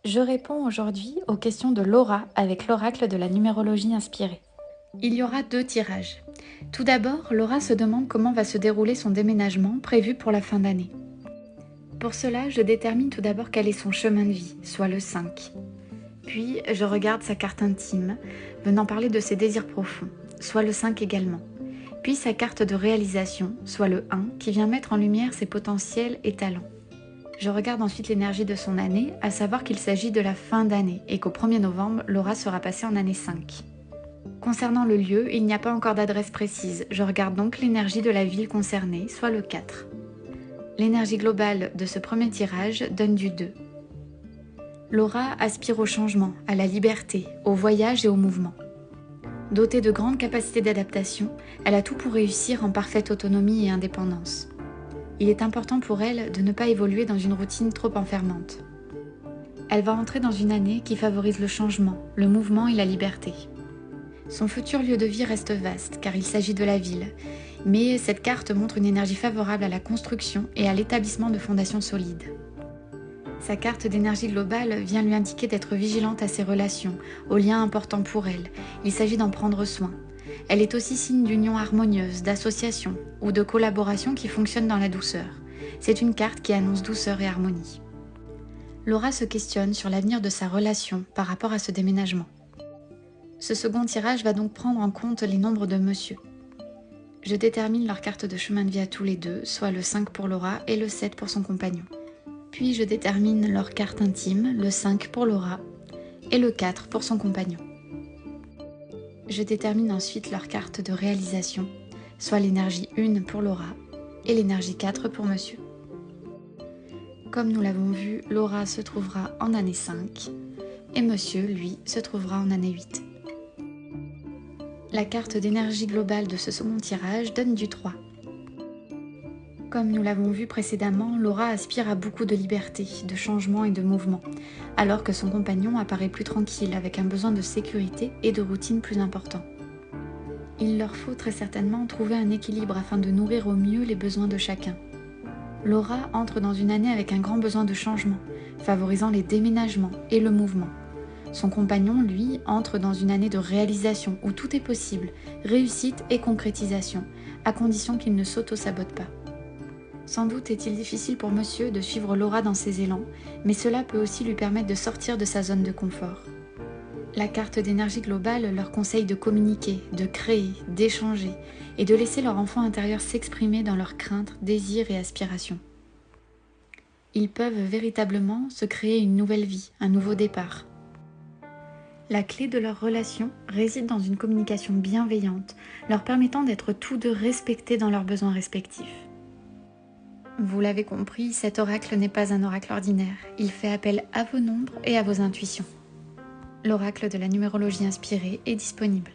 Je réponds aujourd'hui aux questions de Laura avec l'oracle de la numérologie inspirée. Il y aura 2 tirages. Tout d'abord, Laura se demande comment va se dérouler son déménagement prévu pour la fin d'année. Pour cela, je détermine tout d'abord quel est son chemin de vie, soit le 5. Puis, je regarde sa carte intime, venant parler de ses désirs profonds, soit le 5 également. Puis sa carte de réalisation, soit le 1, qui vient mettre en lumière ses potentiels et talents. Je regarde ensuite l'énergie de son année, à savoir qu'il s'agit de la fin d'année et qu'au 1er novembre, Laura sera passée en année 5. Concernant le lieu, il n'y a pas encore d'adresse précise, je regarde donc l'énergie de la ville concernée, soit le 4. L'énergie globale de ce premier tirage donne du 2. Laura aspire au changement, à la liberté, au voyage et au mouvement. Dotée de grandes capacités d'adaptation, elle a tout pour réussir en parfaite autonomie et indépendance. Il est important pour elle de ne pas évoluer dans une routine trop enfermante. Elle va entrer dans une année qui favorise le changement, le mouvement et la liberté. Son futur lieu de vie reste vaste car il s'agit de la ville, mais cette carte montre une énergie favorable à la construction et à l'établissement de fondations solides. Sa carte d'énergie globale vient lui indiquer d'être vigilante à ses relations, aux liens importants pour elle. Il s'agit d'en prendre soin. Elle est aussi signe d'union harmonieuse, d'association ou de collaboration qui fonctionne dans la douceur. C'est une carte qui annonce douceur et harmonie. Laura se questionne sur l'avenir de sa relation par rapport à ce déménagement. Ce second tirage va donc prendre en compte les nombres de monsieur. Je détermine leur carte de chemin de vie à tous les deux, soit le 5 pour Laura et le 7 pour son compagnon. Puis je détermine leur carte intime, le 5 pour Laura et le 4 pour son compagnon. Je détermine ensuite leur carte de réalisation, soit l'énergie 1 pour Laura et l'énergie 4 pour monsieur. Comme nous l'avons vu, Laura se trouvera en année 5 et monsieur, lui, se trouvera en année 8. La carte d'énergie globale de ce second tirage donne du 3. Comme nous l'avons vu précédemment, Laura aspire à beaucoup de liberté, de changement et de mouvement, alors que son compagnon apparaît plus tranquille avec un besoin de sécurité et de routine plus important. Il leur faut très certainement trouver un équilibre afin de nourrir au mieux les besoins de chacun. Laura entre dans une année avec un grand besoin de changement, favorisant les déménagements et le mouvement. Son compagnon, lui, entre dans une année de réalisation où tout est possible, réussite et concrétisation, à condition qu'il ne s'auto-sabote pas. Sans doute est-il difficile pour monsieur de suivre Laura dans ses élans, mais cela peut aussi lui permettre de sortir de sa zone de confort. La carte d'énergie globale leur conseille de communiquer, de créer, d'échanger et de laisser leur enfant intérieur s'exprimer dans leurs craintes, désirs et aspirations. Ils peuvent véritablement se créer une nouvelle vie, un nouveau départ. La clé de leur relation réside dans une communication bienveillante, leur permettant d'être tous deux respectés dans leurs besoins respectifs. Vous l'avez compris, cet oracle n'est pas un oracle ordinaire. Il fait appel à vos nombres et à vos intuitions. L'oracle de la numérologie inspirée est disponible.